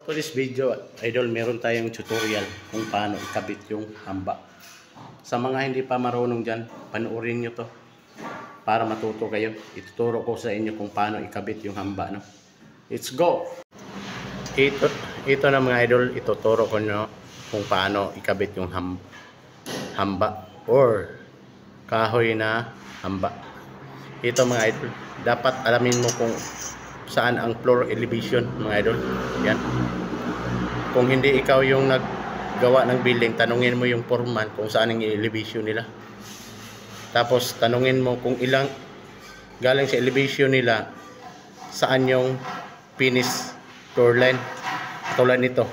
For this video, idol, meron tayong tutorial kung paano ikabit yung hamba. Sa mga hindi pa marunong dyan, panoorin nyo to para matuto kayo. Ituturo ko sa inyo kung paano ikabit yung hamba, no? Let's go! Ito na mga idol, ituturo ko nyo kung paano ikabit yung hamba or kahoy na hamba. Ito mga idol, dapat alamin mo kung saan ang floor elevation mga idol. Yan. Kung hindi ikaw yung naggawa ng building, tanungin mo yung foreman kung saan ang elevation nila. Tapos tanungin mo kung ilang galing sa elevation nila, saan yung finish floor line. Tulad nito.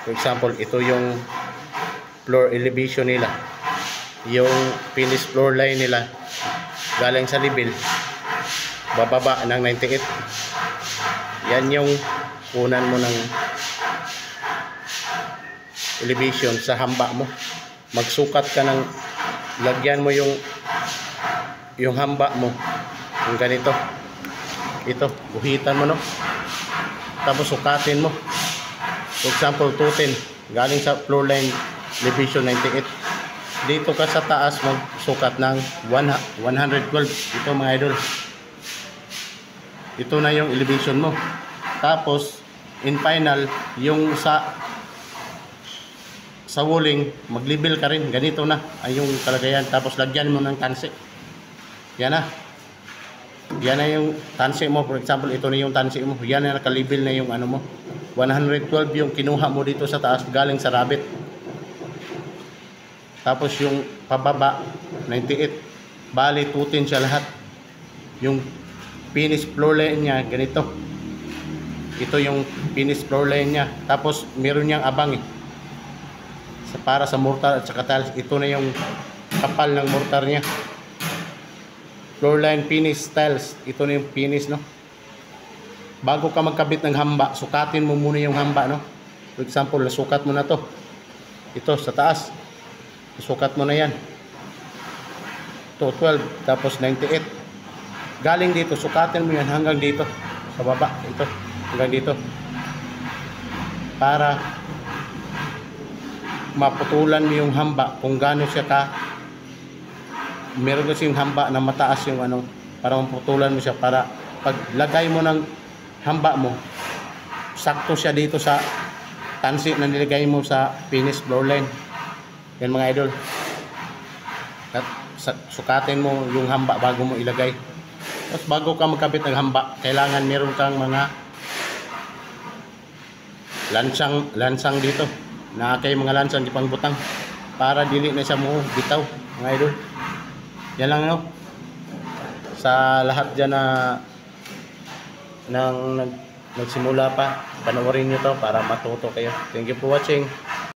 For example, ito yung floor elevation nila. Yung finish floor line nila galing sa level bababa ng 98. Yan yung kunan mo ng elevation sa hamba mo. Magsukat ka ng, lagyan mo yung hamba mo yung ganito. Ito, buhitan mo, no? Tapos sukatin mo. For example, 210 galing sa floor line elevation 98. Dito ka sa taas magsukat ng 112. Ito mga idol, ito na yung elevation mo. Tapos in final, yung sa walling, mag-level ka rin. Ganito na ay yung kalagayan. Tapos lagyan mo ng tansi. Yan na. Yan na yung tansi mo. For example, ito na yung tansi mo. Yan na, naka-level na yung ano mo. 112 yung kinuha mo dito sa taas galing sa rabbit. Tapos yung pababa 98. Bali 210 siya lahat. Yung finish floor line niya ganito. Ito yung finish floor line niya. Tapos meron niyang abang para sa mortar at saka tiles. Ito na yung kapal ng mortar niya. Floor line, finish, tiles. Ito na yung finish, no? Bago ka magkabit ng hamba, sukatin mo muna yung hamba, no? For example, nasukat mo na to. Ito sa taas. Sukat mo na yan. Ito 12, tapos 98. Galing dito, sukatin mo yan hanggang dito. Sa baba, ito. Hanggang dito. Para maputulan mo yung hamba kung gaano siya ka. Meron kasi yung hamba na mataas yung ano, para maputulan mo siya, para pag lagay mo ng hamba mo, sakto siya dito sa tansi na nilagay mo sa finish floor line. Yan mga idol. At sukatin mo yung hamba bago mo ilagay. Tapos bago ka magkabit ng hamba, kailangan meron kang mga lansang dito. Nakakay mga lansang di pang butang para dili na siya mo bitaw mga idol. Yan lang, no? Sa lahat dyan na nagsimula pa, panoorin nyo to para matuto kayo. Thank you for watching.